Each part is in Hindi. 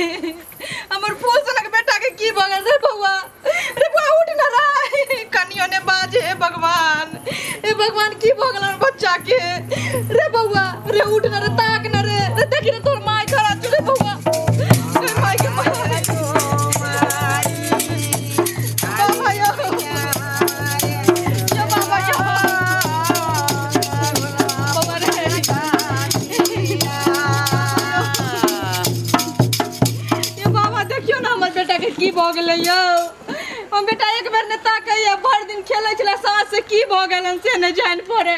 हमर फूल सनक बेटा के की भगल रे बउआ रे बउआ उठ ना रे कनियो ने बाजे हे भगवान हे भगवान की भगल हमर बच्चा के रे बउआ रे उठ ना रे ताक ना रे देखि रे तोर माय खड़ा छ रे बउआ तोर माय के माय बाबा यो बाबा यो बाबा रे ये बाबा देखियो ना हमर बेटा के की भ गेलै यौ हम बेटा एक बेर ने ताकैया भर दिन खेलै छला सास से की भ गेलन से नै जान पड़े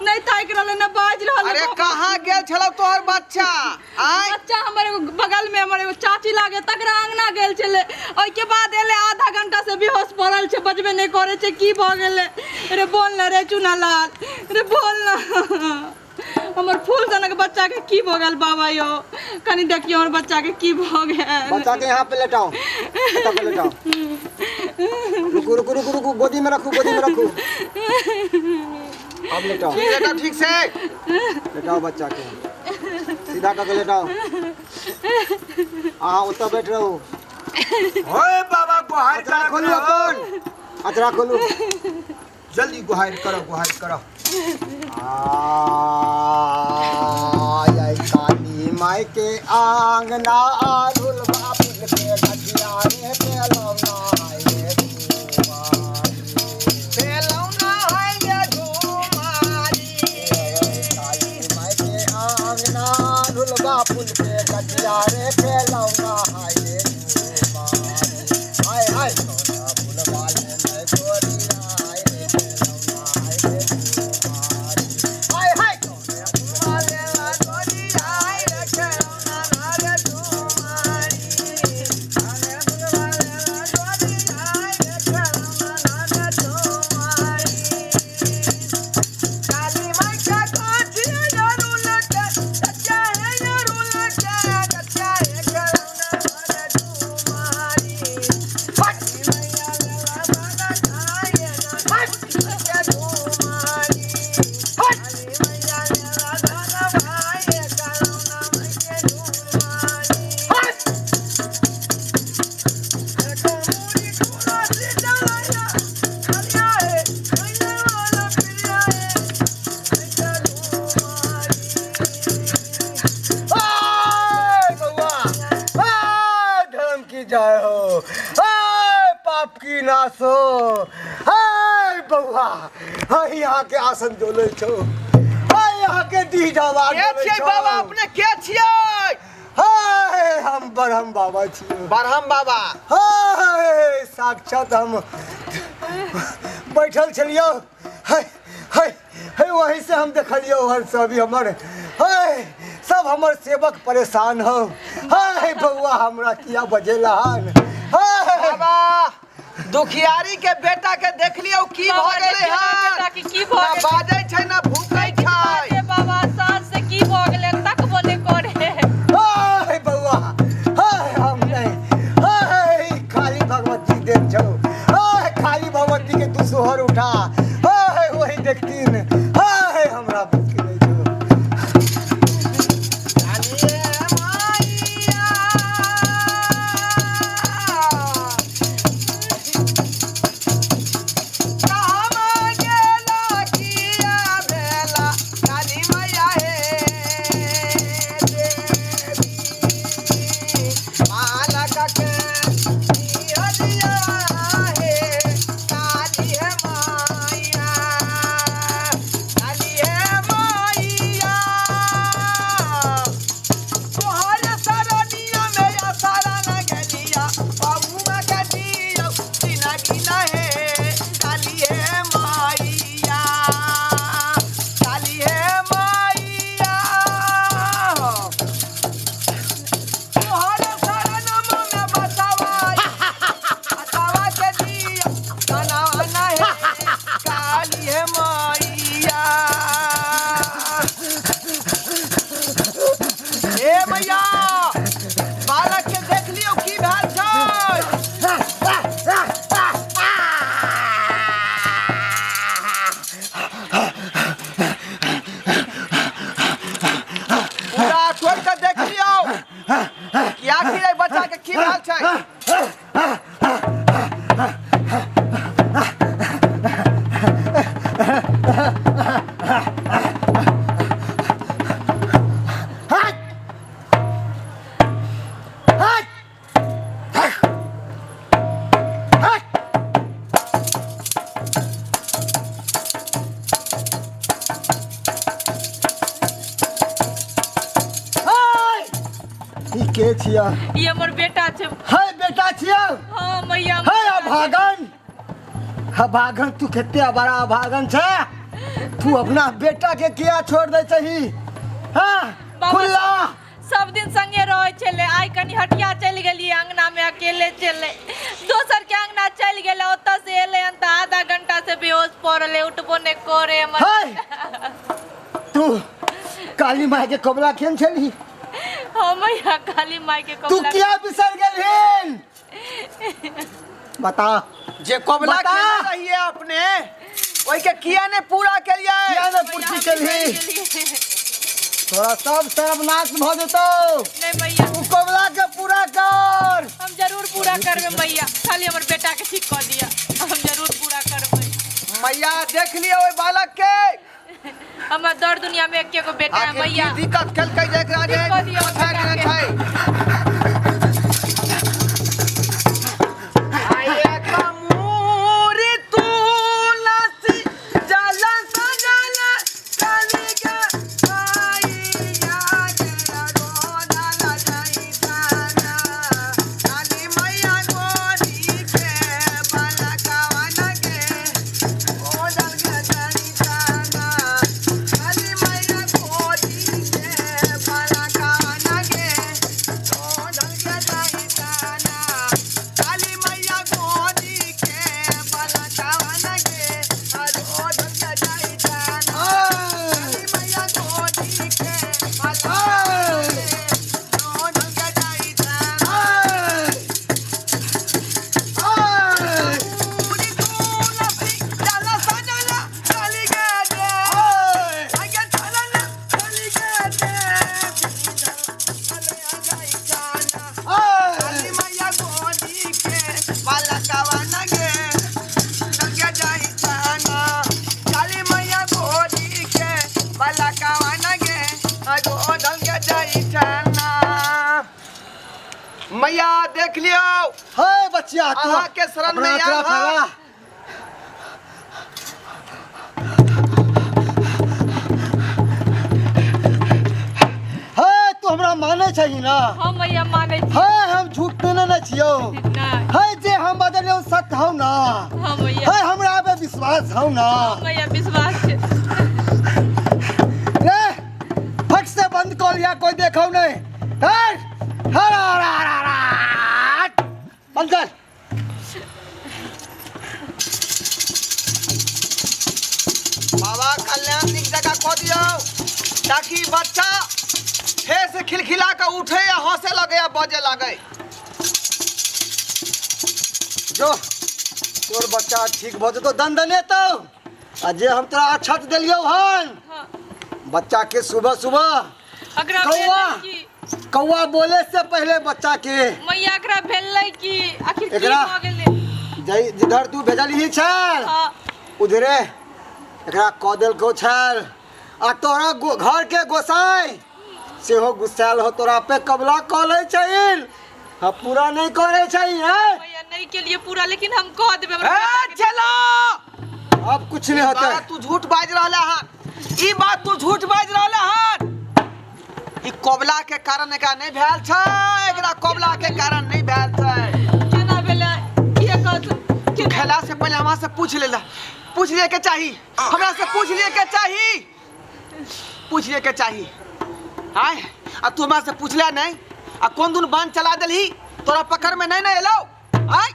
नै ताक रहले न बाज रहले। अरे कहां गेल छलौ तोहर बच्चा? आय बच्चा हमर बगल में हमर एगो चाची लागे तकरा अंगना गेल छले ओइ के बाद एले आधा घंटा से बेहोश पड़ल छे बजबे नै करे छे की भ गेले रे बोल न रे चुनालाल रे बोल न हमर फूल सनक बच्चा के की भ गेल बाबा यो कनी देखियो हमर बच्चा के की भ गेल। बच्चा के यहाँ पे लेटाओ बच्चा पे लेटाओ रुको रुको रुको रुको गोदी में रखो अब लेटाओ बेटा ठीक से लेटाओ बच्चा के सीधा करके लेटाओ हाँ उत्तर बैठ रहो ओए बाबा गुहार अचरा खोलो अपन अचरा खोलो जल्दी गुहार करो आई काली माई के आंगना आलुल बापुल के घटिया रे पेलौना है ये धुमारी काली माई के आंगना आलुल बापुल के घटिया रे पेलौना है ये धुमारी हाय हाय सोना फूल वाले मैं गोरी हाय रे पेलौना है ये धुमारी हाय हाय सोना फूल वाले मैं गोरी हाय रे पेलौना रे धुमारी हाय फूल वाले मैं गोरी हाय रे पेलौना रे धुमारी काली माई का कोठिया जरूर लगे कच्चा है जरूर लगे कच्चा है पेलौना रे धुमारी हट मैया लला बागा खाए ना हट कच्चा धुमारी हट मैया लला बागा खाए पेलौना के धुमारी हट कमूरी कोला से जलाया कलिया है कइले वाला पिलिया है कच्चा धुमारी हाय बउआ हाय धर्म की जय हो हाय पाप की नाश हो हाय बउआ हाय यहाँ के आसन डोले छो हाय यहाँ के दी जवान के छियै बाबा अपने के छियै? हाय हम ब्रह्म बाबा छियै बरहम बाबा हाय साक्षात हम बैठल छलियो हाय हाय हाय वहीं से हम देखलियो हर सभी हमर हाय सब हमर सेवक परेशान हो हाय बउआ हमरा किया बजेला हन हाय बाबा दुखियारी के बेटा के देख लियो की भ गेलै बेटा हन के की भ ना गेल बाजै छै ना भूकै छै। रे बाबा सास से की भ गेले तकबो नै करे हाय बउआ हाय हम नहीं हाय खाली भगवती देन छौ हाय खाली भगवती के तू सोहर उठा हाय वही देखतीन हाय हमरा बुद्धि नहीं छौ कालिए माईया कहाँ गेला किया भेला काली मैया हे देवी बालक के दिया हे काली हे माईया काली हे माईया तोहरे सरनिया में सारा न गलिया बाबुआ के दियो बिना गिना हे काली हे माईया काली हे माईया तोहरे शरणम में बसावा के दियो गाना ना हे काली हे माईया ए मैया बालक के देख लियो की भेल छै। पूरा छोड़ के देख लियो कि आखिर एहि बच्चा के की हाल छै? ई के छिया? ये हमर बेटा छै। है बेटा छिया? हाँ मैया। है अभागन? अभागन तू कितने बड़ा अभागन छे? तू अपना बेटा के किया छोड़ दे सही? हाँ खुल्ला सब दिन संगे रहे छले, आइ कनी हटिया चल गेली, अंगना में अकेले चले, दोसर के अंगना चल गेले, ओतऽ से एले त आधा घंटा से बेहोश पड़ले, उठबो ने करे हमर। है तू काली माई के कबला खेन छली? हाँ मैया काली माई के तू कबला। क्या बिसर गेलहिन? बता जे कबला बता। खेला रहिए अपने ओइ के किया ने पूरा केलिए? किया ने पूर्ति केलही? थोड़ा सब सर्वनाश भ जेतौ। नहीं मैया तू कबला के पूरा कर। हम जरूर पूरा करबे मैया, खाली हमर बेटा के ठीक कर दिया, हम जरूर पूरा करबे। मैया देख लियो ओइ बालक के हमर दर दुनिया में एके गो बेटा है आखिर मैया। की दिक्कत केलकै जे एकरा जे ठीक कऽ दियौ पछा गेल बेटा छै? आये कमूरी तुलसी जल सजल कलिगे आइया जरा गोदल जाइताना काली मैया गोरी के बलकवन के गोदल के जाइताना काली मैया गोरी के बलकवन के गोदल के जाइताना काली मैया गोरी के बलकवन के गोदल के जाइताना काली मैया गोरी के बलकवन के गोदल के जाइताना पूरी तुलसी जल सजल कलिगे दे आगे चलन कलिगे दे चले आ जाइताना काली मैया गोरी के बलकवन के दंगे जाइताना काली मैया गोरी के बलकवन के गोदल के जाइताना। मैया देख लियो है बच्चिया तू अहाँ के शरण में अपना आयल तरफ हँ। आवा। है तू हमरा माने छही ना? हाँ मैया माने छी। है हम झूठ नहीं छियो। नहीं है जे हम बदलियो सत्य हौ ना? हाँ मैया। है हमरा पे विश्वास हौ ना? हाँ मैया विश्वास छै। रे फट से बंद कर लिया, कोई देखो नहीं। हट हट हट बंद कर। बाबा कल्याण निक जगह कह दियो ताकि बच्चा फेर से खिलखिला के उठे या हंसे लगे या बजे लगे। जो तोर बच्चा ठीक भ जतो दंदने तो आ जे हम तोरा अक्षत देलियो हन हाँ बच्चा के सुबह सुबह अकरा कौआ भेलै की कौआ बोले से पहले बच्चा के मैया अकरा भेलै की आखिर की एकरा- भ गेलै? जिधर तू भेजली छल हाँ उधरे एकरा कह देलको छल आ तोरा घर के गोसाई सेहो गुस्साल हो तोरा पे कबला कह ले छल। हाँ पूरा नहीं करे छही है। मैया नहीं के लिए पूरा, लेकिन हम कह देबे हमर ए बेटा के। चलो अब कुछ नहीं होता बाबा तू झूठ बाज रहला हन। ई बात तू झूठ बाज रहला हन। ई कबला के कारण एकरा नहीं भेल छै, एकरा कबला के कारण नहीं भेल छै। केना भेलै के कहत तू खेला से पहले हमरा से पूछ लेला, पूछ ले के चाही हमरा से, पूछ ले के चाही, पूछ ले के चाही। आय आ तू हमरा से पूछला नहीं आ कोन दिन बांध चला देलही, तोरा पकड़ में नहीं ना एलो। आय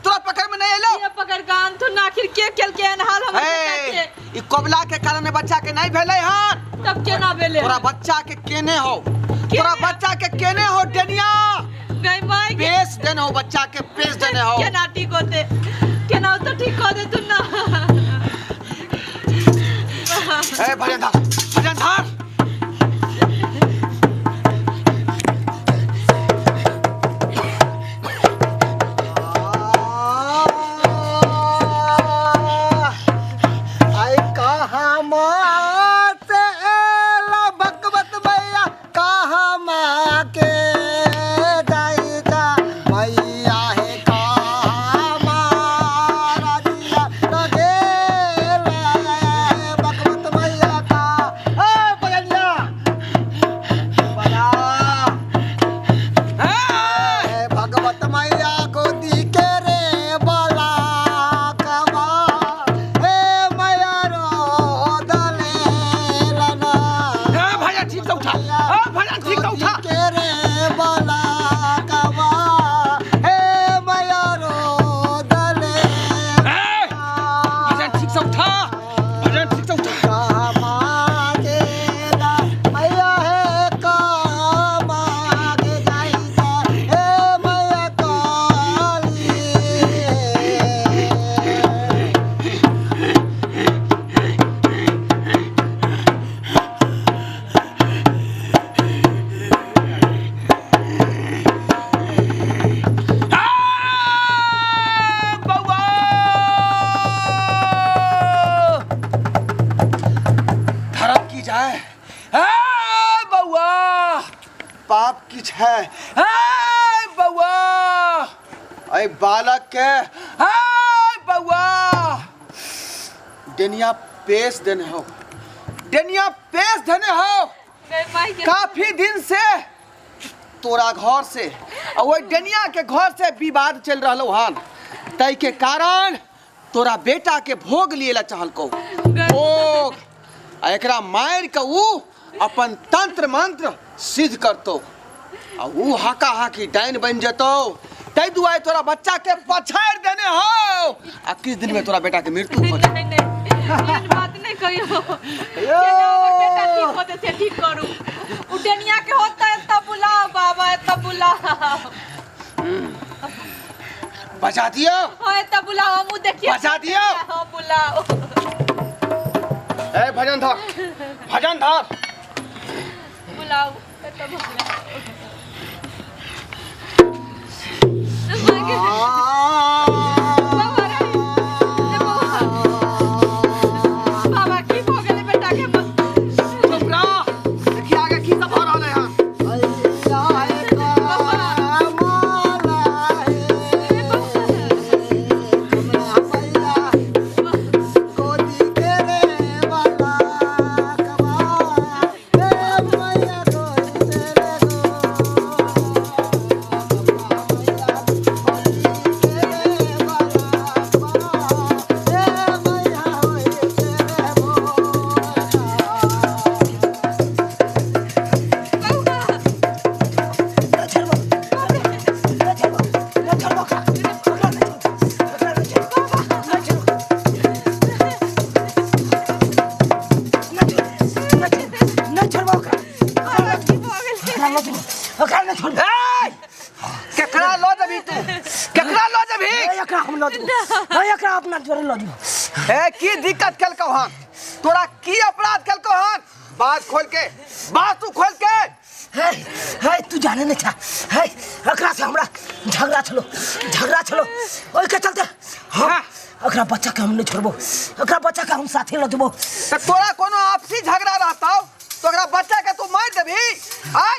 तोरा पकड़ में नहीं एलो। ये पकड़ के आन तो ना, आखिर के केलके अनहाल हमर बेटा हे के? ई कबला के कारण बच्चा के नहीं भेलै हन। तब केना भेलै? तोरा बच्चा के केने हो, तोरा बच्चा के केने हो डेनिया गई माई के पेश देने हो, बच्चा के पेश देने हो। केना ठीक होते, केना तो ठीक कर दे तू ना। ए भजनधार भजनधार भजन ठीक से उठा। के रे बाला कवा हे मैया रो दले भजन ठीक से उठा, भजन ठीक से उठा। मांगेगा मैया है का मांगेगा हे मैया काली बउआ धर्म की जाए। बउआ पाप किछ है बउआ ऐ बालक के बउआ डेनिया पेश देने हो डेनिया पेश धने हो। काफी दिन से तोरा घर से और वो डेनिया के घर से विवाद चल रहा हन, तय के कारण तोरा बेटा के भोग लिए ला चाहल को भोग आ एकरा मार के ऊ अपन तंत्र मंत्र सिद्ध करतो आ ऊ हाका हाकी डाइन बन जतो। तै दुआरे तोरा बच्चा के पछाड़ देने हो आ किस दिन में तोरा बेटा के मृत्यु हो जाए। बात नहीं कहियो हमर बेटा ठीक होते से ठीक करू। उडेनिया के होता है तब बुलाओ बाबा, तब बुलाओ। बचा दियो हां तब बुलाओ, मुंह देखिए। बचा दियो। हां बुलाओ। ए भजन धर, भजन धर। बुलाओ तब बुलाओ। बाबा रे, बाबा की हो गेले बेटा के? चुप रहो, देखिए आगे की सब हो रहा है यहाँ। केकरा लो जबी तू, केकरा लो जबी? ए की दिक्कत केलको हन? तोरा की अपराध केलको हन? बात खोल के, बात तू खोल के। तू जाने नहीं था अकरा से हमरा झगड़ा छलो ओई के चलते हाँ। अकरा बच्चा के हम नहीं छोड़बो, अकरा बच्चा के हम साथे ल देबो। तो तोरा कोनो आपसी झगड़ा रहता तो ओकरा बच्चा के तू मार देबी? आय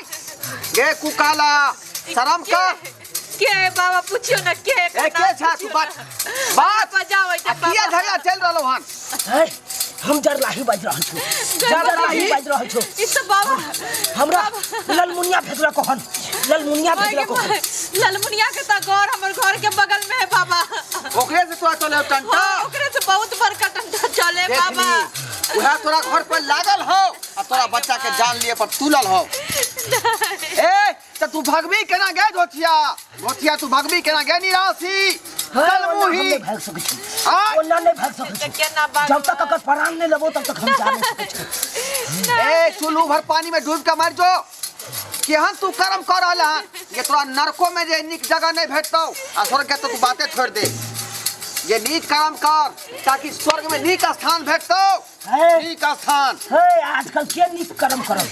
गे कुकाला शर्म कर। के बाबा पूछियो ना के ए के छा तू बात बजाओ किया झगड़ा चल रहलो हन? हम जरलाही बाज रहल छु, जरलाही बाज रहल छु। ई तो बाबा हमरा ललमुनिया भेजला कहन, ललमुनिया भेजला कहन। ललमुनिया के त घर हमर घर के बगल में है बाबा। ओकरे से तोरा चले टंटा? ओकरे से बहुत बड़का टंटा चले बाबा। उहा तोरा घर पर लागल हो और तोरा बच्चा के जान लिए पर तुलल हो। ए त तू भगवी केना गे धोतिया? धोतिया तू भगवी केना गे निरासी? चल मुही नहीं भाग सकै छी, आय ओना नहीं भाग सकै छी। केना बात? जब तक अकर प्राण नहीं लेबो तब तक हम जा नहीं सकै छी। ए चुलू भर पानी में डूब के मर जो। केहन तू कर्म कर रहल हन ये तोरा नरको में जे निक जगह नहीं भेटतौ आ स्वर्ग के तो तू बातें छोड़ दे। ये नीक कर्म कर ताकि स्वर्ग में नीक स्थान भेटतौ। नीक स्थान। आजकल के निक कर्म करब,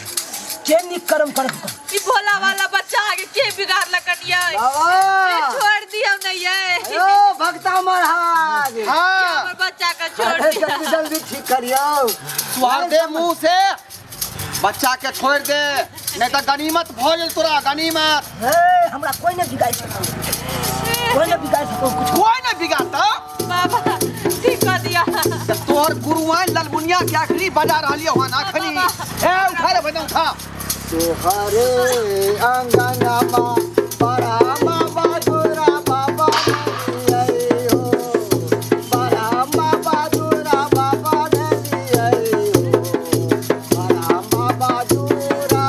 के निक कर्म करब। ई भोला वाला बच्चा आगे के बिगाड़ लकनिया बाबा छोड़ दिया नहीं है। यो भक्ता महाराज हाँ हमर बच्चा का छोड़ दिया। जल्दी जल्दी ठीक करियो। स्वार दे मुंह से बच्चा के छोड़ दे नहीं तो गनीमत भोज तोरा गनीमत। हमरा कोई नहीं बिगाड़ सको, कोई नहीं बिगाड़ सको कुछ। कोई नहीं बिगाड़ता। बाबा ठीक कर दिया। तोहर गुरुआन ललमुनिया के आखिरी बजा रही हो आखिरी। ए उठा रे बजा उठा। तोहरे अंगनमा बड़ा बहादुरा बाबा नहीं हो, बड़ा बहादुरा बाबा नहीं हो, बड़ा बहादुरा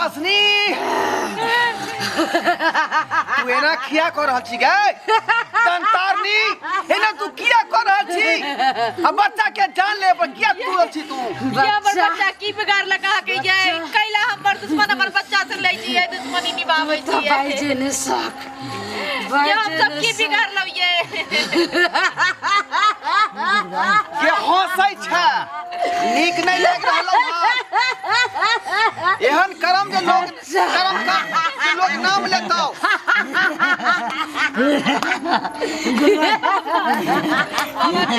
चासनी तू एना किया कर रहल छी गे दंतारनी एना तू किया कर रहल छी अब बच्चा के जान ले पर किया तू रहल छी तू क्या बच्चा की बिगाड़ लगा के जाए कैला हमर दुश्मन हमर बच्चा से ले छिए दुश्मनी निभावे छिए भाई जी ने शौक ये हम सब की बिगाड़ लो ये के हंसै छै नीक नहीं लाग रहल एहन करम जे लोग करम का जे लोग नाम लेतौ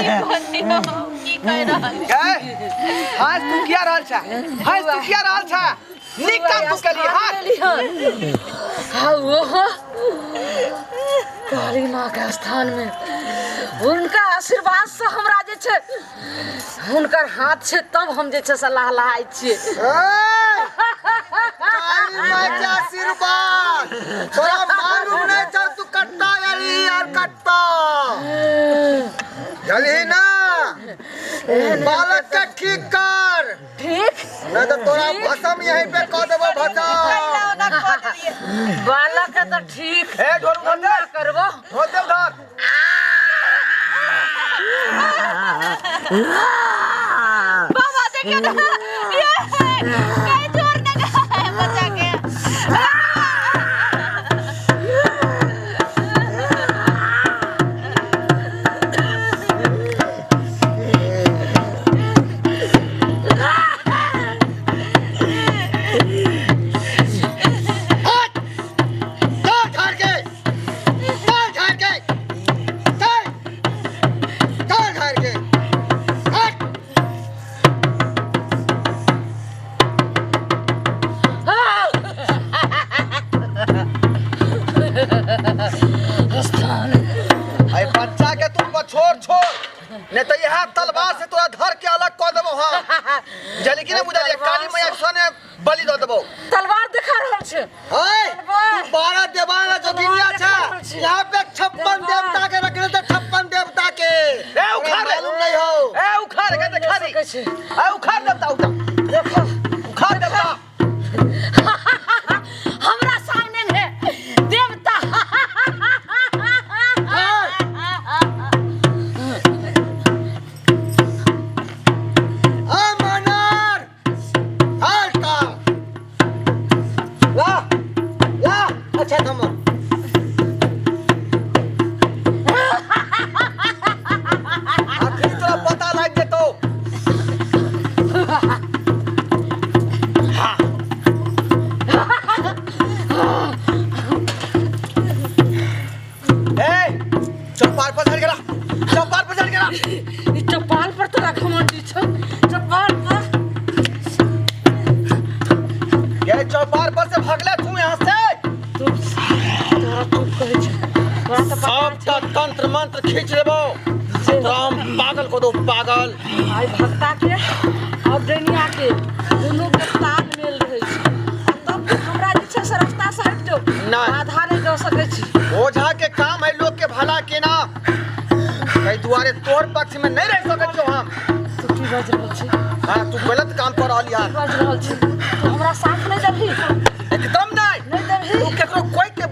की कह रहल गे हां तू किया रहल छ हां तू किया रहल छ नीक काम तू केली हां वो काली माँ के स्थान में उनका आशीर्वाद से हमरा जे छै हुनकर हाथ छै तब हम जे छै सलाह लहाय छियै काली माँ के आशीर्वाद तोरा मालूम नहीं चल तू कट्टा यारी यार कट्टा जल्दी ना बालक के ठीक कर ठीक नहीं तो तोरा भसम यहीं पे कह देबो भसम बालक के तो ठीक ए ढोल ना करबो होते उधर बाबा देखिए ना ये कहीं छोड़ ना गया बच्चा के आई बच्चा के तू छोड़ नहीं तो यहाँ तलवार से तोरा धर के अलग कर देबो हां जल्दी कि नहीं बुझलिए काली मैया के सामने बलि दे देबो तलवार दिखा रहल छै हाय तू 12 देवाना जो दुनिया छ यहाँ पे 56 देवता के रखले थे 56 देवता के ए उखाड़ मालूम नहीं हो ए उखाड़ के देखा दी सकै छै ए उखाड़ देता देखो उखाड़ देता हमरा सामने में देवता अमनार हल्का ला ला अच्छा थमो आखिर तोरा पता लग जेतो ए चौपाल पर चढ़ गेला चौपाल पर चढ़ गेला ई चपाल पर तोरा घमंडी छ चपाल पर ये चौपाल पर से भागले तू यहाँ से तोरा चुप कहै छै तोरा तो सब का तंत्र मंत्र खींच लेबो राम पागल को दो पागल आई भक्ता के और दैनिया के दोनों के ताल मेल रहै छै तब हमरा जे छै से रास्ता से हट जाओ नहीं। आधा नहीं दे सकै छी ओझा के काम है लोग के भला केना कई दुआरे तोर पक्ष में नहीं रह सकत छो हम तू की बाज रहल छी हाँ तू गलत काम कर रहल यार बाज रहल छी तू हमरा साथ नहीं देबही एकदम नहीं नहीं देबही तू केकरो कोई के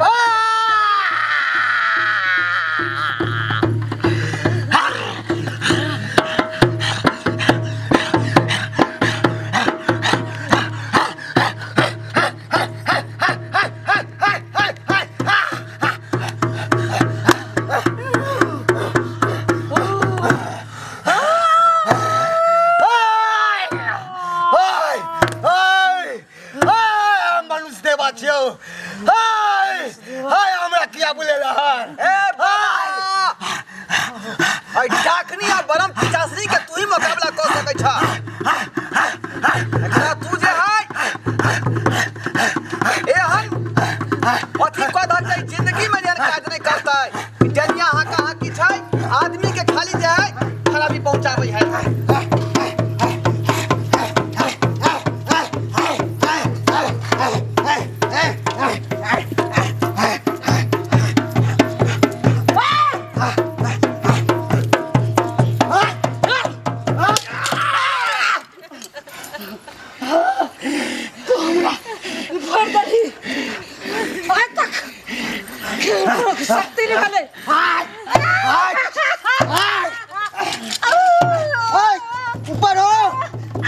ऊपर हो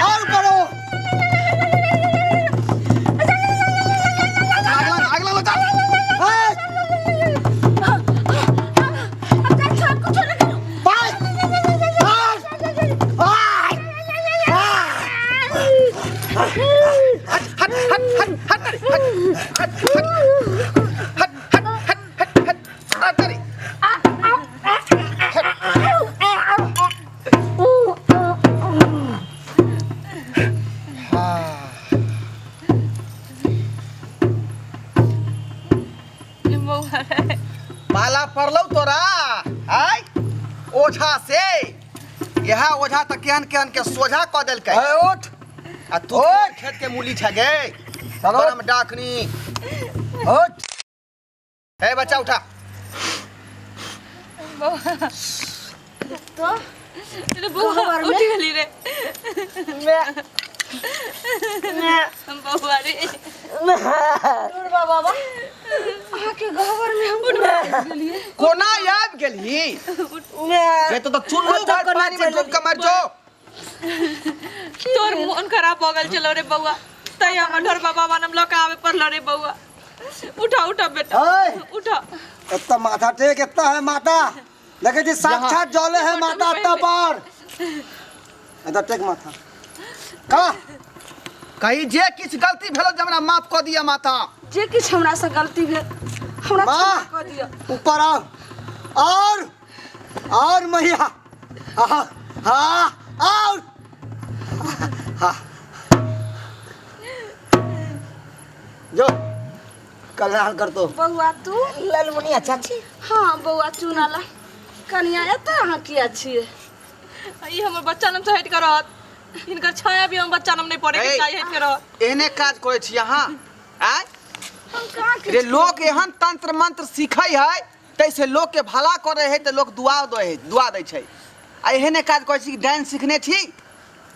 और ऊपर हो। आग लगा बच्चा। हाय, बाय, हाय, माला पड़लो तोरा आय ओझा से यह ओझा तक केहन केहन के सोझा क देलकै। हाय, उठ आ तू खेत के मूली छ गे चलो। बरम डाकनी। उठ। हे बच्चा उठा। तो रे बउआ उठ गेली रे बउआ रे बाबा अहाँ के घर में हम उठ गेलिए। कोना आबि गेलही ये तो चुल्लू भर पानी में डूब के मर जो। तोर मन खराब हो गेल चलो रे बउआ तई हमर ढोर बाबा नाम लोका आवे पड़लो रे बउआ। उठा उठा बेटा हाय, उठा। इतना माथा टेक, इतना है माता लेकिन जी साक्षात जौले है माता अत्ता पर। इतना टेक माथा का कहीं जे किछ गलती भेलो जमरा माफ क दिया माता। जे किछ हमरा से गलती भेल हमरा माँ। क्षमा कऽ दिअ। ऊपर आओ और मैया हाँ और हाँ जो कल्याण कर दो। बउआ तू लालमुनिया चाची हाँ बउआ चुनाला कनिया एतऽ अहाँ किया छियै? ई हमर बच्चा नाम से हट कर रहत इनकर छाया भी हम बच्चा नाम नहीं पड़े के चाहिए हट कर रहत। एहने काज करे छी अहाँ आय हम कहाँ के रे लोग एहन तंत्र मंत्र सीखै है तैसे लोग के भला करे है तो लोग दुआ दै छै। आ एहने काज करे छी डांस सीखने छी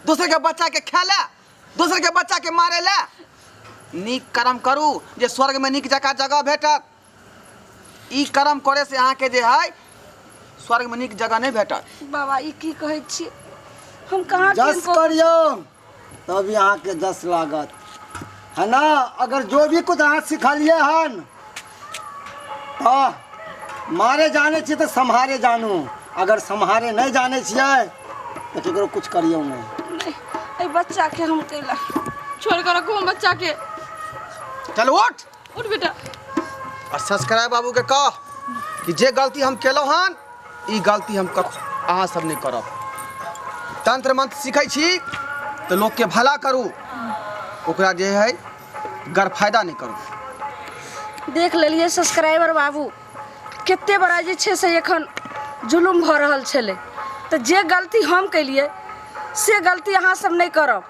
दूसरे के बच्चा के खेले दूसरे के बच्चा के मारे ले। नीक कर्म करू जे स्वर्ग में नीक जगह जगह भेटत। ई कर्म करे से अहाँ के जे है स्वर्ग में नीक जगह नहीं भेटत। बाबा ई की कहै छी हम कहाँ के जस इनको- करियो तब यहाँ के जस लागत है ना। अगर जो भी कुछ अहाँ सिखलिए हन तो मारे जाने छिए तो सम्हारे जानू। अगर सम्हारे नहीं जाने छिए तो केकरो कुछ करियो नहीं। नहीं, एहि बच्चा के हम कैला छोड़ कर रखो हम बच्चा के। चल उठ उठ बेटा। और सब्सक्राइब बाबू के कह कि जे गलती हम केलौ हन ई गलती हम अहाँ सब नहीं करब। तंत्र मंत्र सीखै छी तो लोग के भला करू ओकरा जे है गर फायदा नहीं करू। देख लेलिए सब्सक्राइबर बाबू कते बड़ा जे छै से एखन जुलुम भऽ रहल छलै। तऽ जे गलती हम केलिए से गलती अहाँ सब नहीं करब।